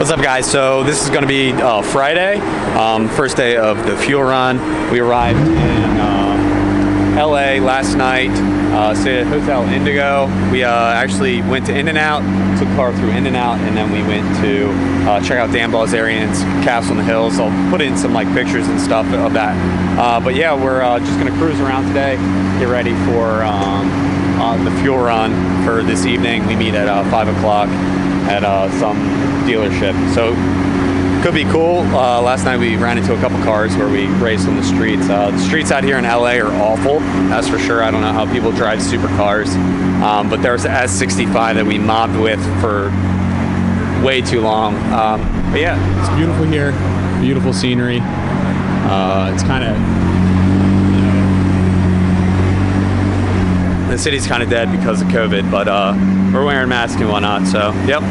What's up, guys? So this is going to be Friday, first day of the fuel run. We arrived in LA last night, stayed at Hotel Indigo. We actually went to In-N-Out, took a car through In-N-Out, and then we went to check out Dan Bilzerian's Castle in the Hills. I'll put in some pictures and stuff of that. But yeah, we're just going to cruise around today, get ready for the fuel run for this evening. We meet at 5 o'clock at some dealership, so could be cool. Last night we ran into a couple cars where we raced on the streets. The streets out here in LA are awful, that's for sure. I don't know how people drive supercars, but there was an S65 that we mobbed with for way too long. But yeah, it's beautiful here, beautiful scenery. It's kind of, the city's kind of dead because of COVID, but we're wearing masks and whatnot, so yep.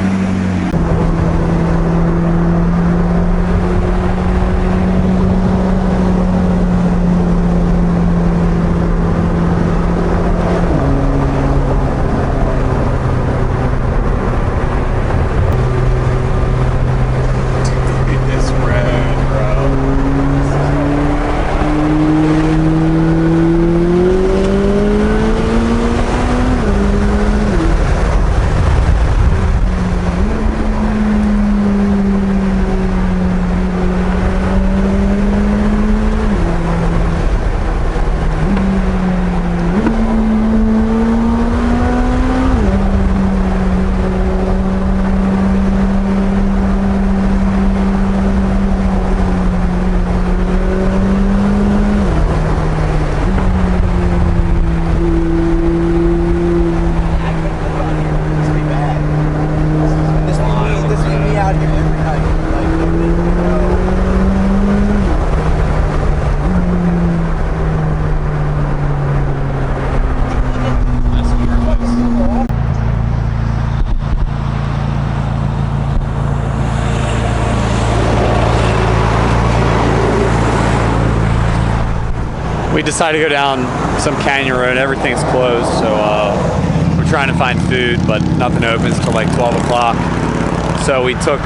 We decided to go down some canyon road. Everything's closed, so we're trying to find food, but nothing opens till 12 o'clock. So we took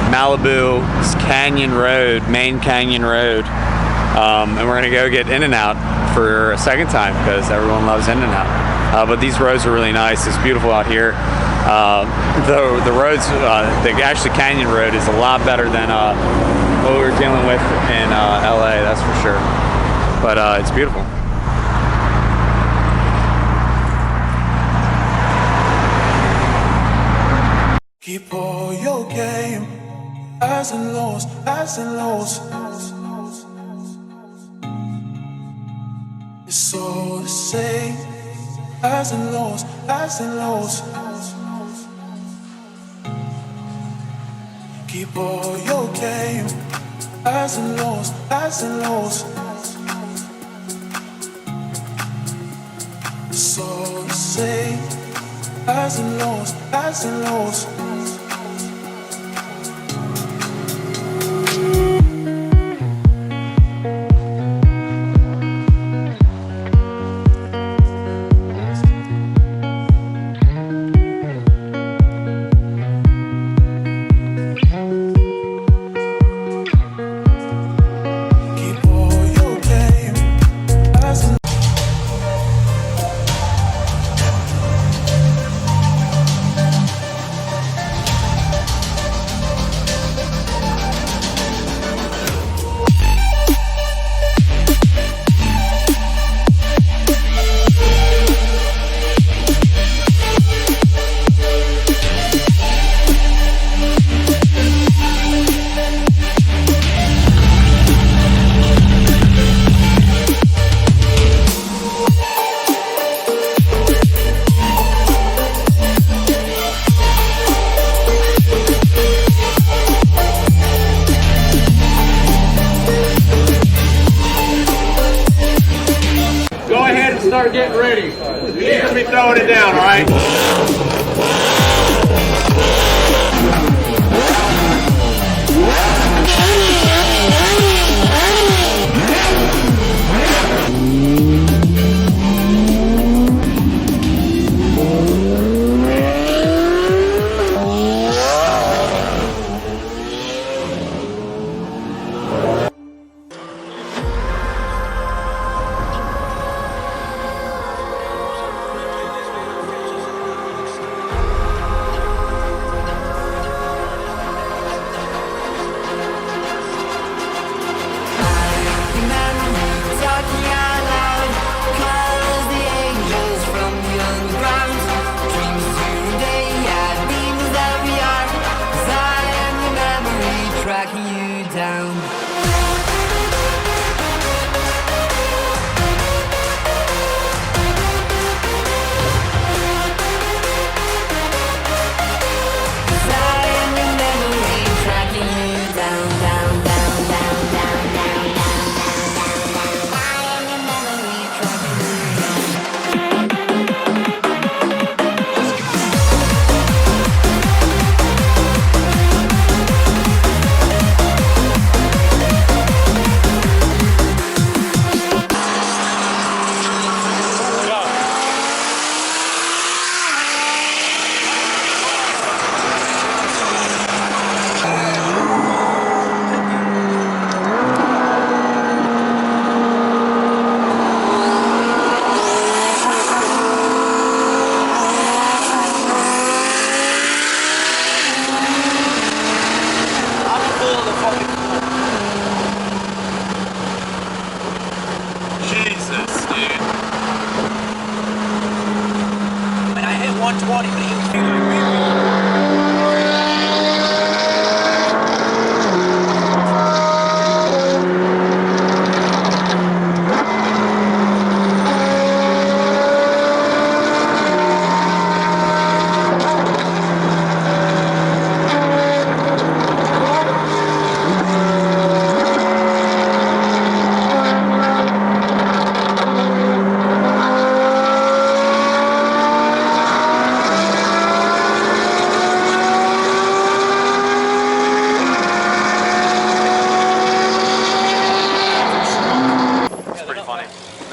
Malibu's Canyon Road, Main Canyon Road, and we're gonna go get In-N-Out for a second time because everyone loves In-N-Out. But these roads are really nice. It's beautiful out here. The roads, the actually Canyon Road is a lot better than what we were dealing with in LA, that's for sure. But it's beautiful. Keep all your game, highs and lows, highs and lows. It's all the same, highs and lows, highs and lows. Keep all your game, highs and lows, highs and lows. It's all the same, highs and lows, highs and lows. Start getting ready. He's gonna be throwing it down, all right?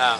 No.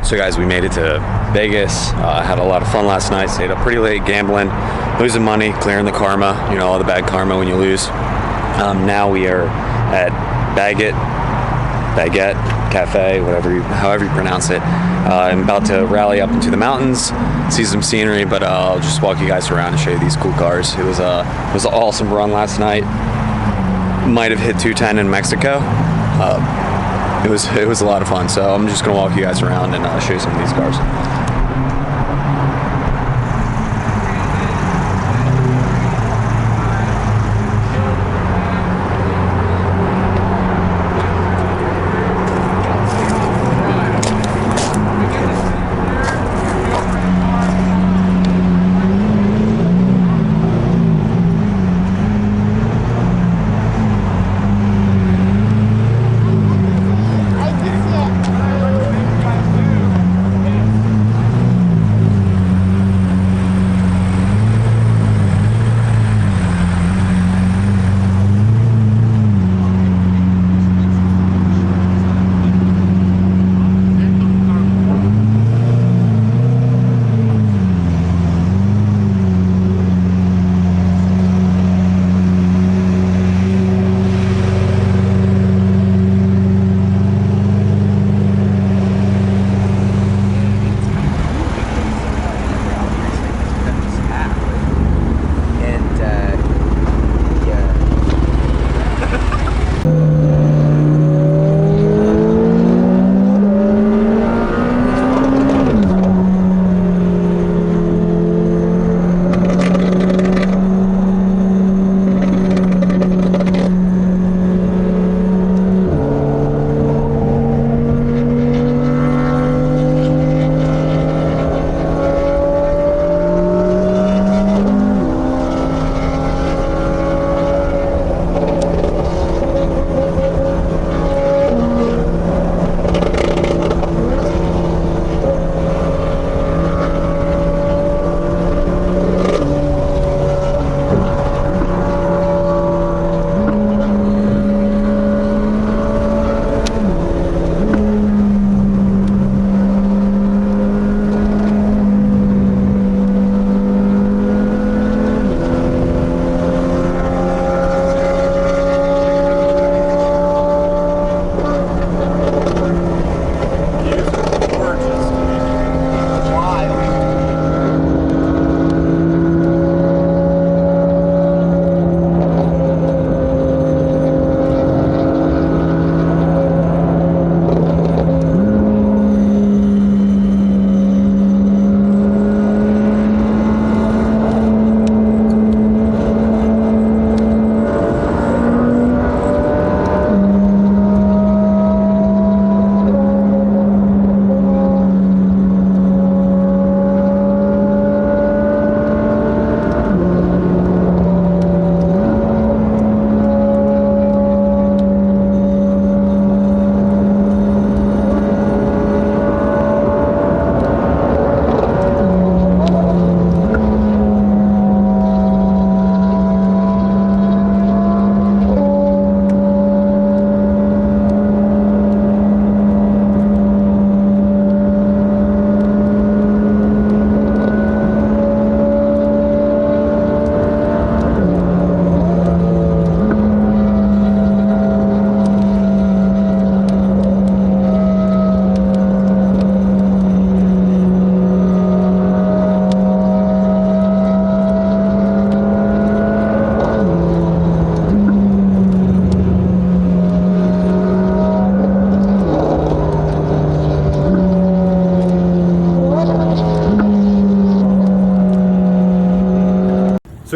So guys, we made it to Vegas. Had a lot of fun last night. Stayed up pretty late gambling, losing money, clearing the karma. You know, all the bad karma when you lose. Now we are at Baguette Cafe, however you pronounce it. I'm about to rally up into the mountains, see some scenery, but I'll just walk you guys around and show you these cool cars. It was an awesome run last night. Might have hit 210 in Mexico. It was a lot of fun. So I'm just gonna walk you guys around and show you some of these cars.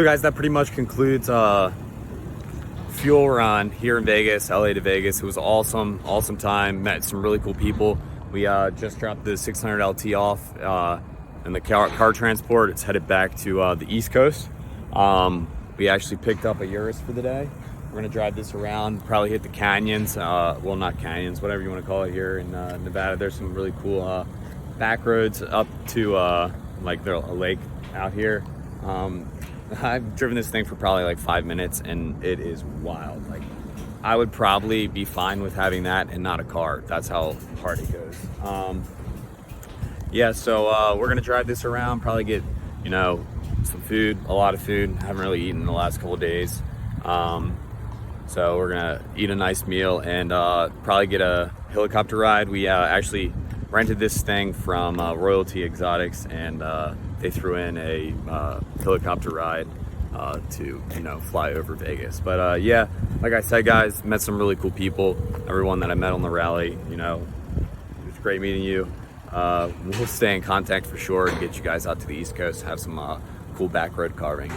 So guys, that pretty much concludes Fuel Run here in Vegas, LA to Vegas. It was awesome time. Met some really cool people. We just dropped the 600 LT off in the car transport. It's headed back to the East Coast. We actually picked up a Urus for the day. We're gonna drive this around, probably hit the canyons. Well, not canyons, whatever you want to call it here in Nevada. There's some really cool back roads up to like a lake out here. I've driven this thing for probably like 5 minutes and it is wild. Like, I would probably be fine with having that and not a car. That's how hard it goes. Yeah, so we're gonna drive this around, probably get, you know, some food, a lot of food. Haven't really eaten in the last couple of days. So we're gonna eat a nice meal and probably get a helicopter ride. We actually rented this thing from Royalty Exotics, and they threw in a helicopter ride to, you know, fly over Vegas. But yeah, like I said, guys, met some really cool people. Everyone that I met on the rally, you know, it was great meeting you. We'll stay in contact for sure and get you guys out to the East Coast, have some cool back road carving.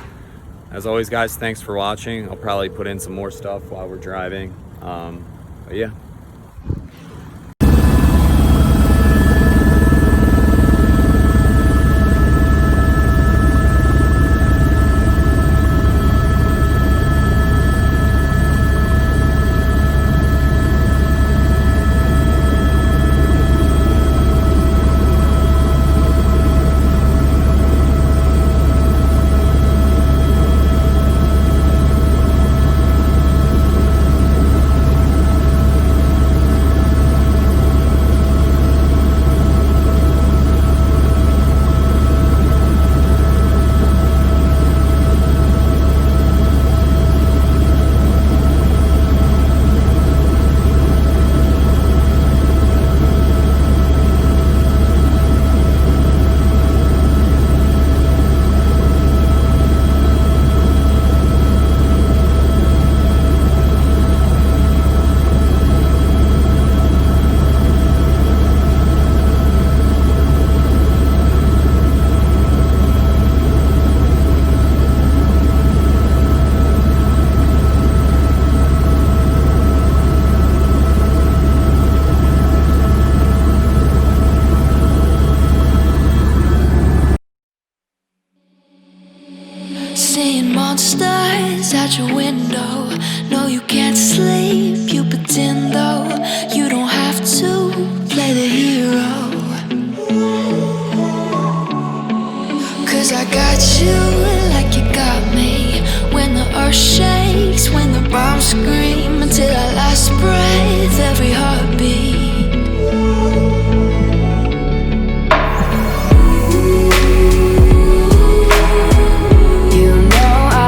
As always, guys, thanks for watching. I'll probably put in some more stuff while we're driving. But yeah. Seeing monsters out your window. No, you can't sleep, you pretend though.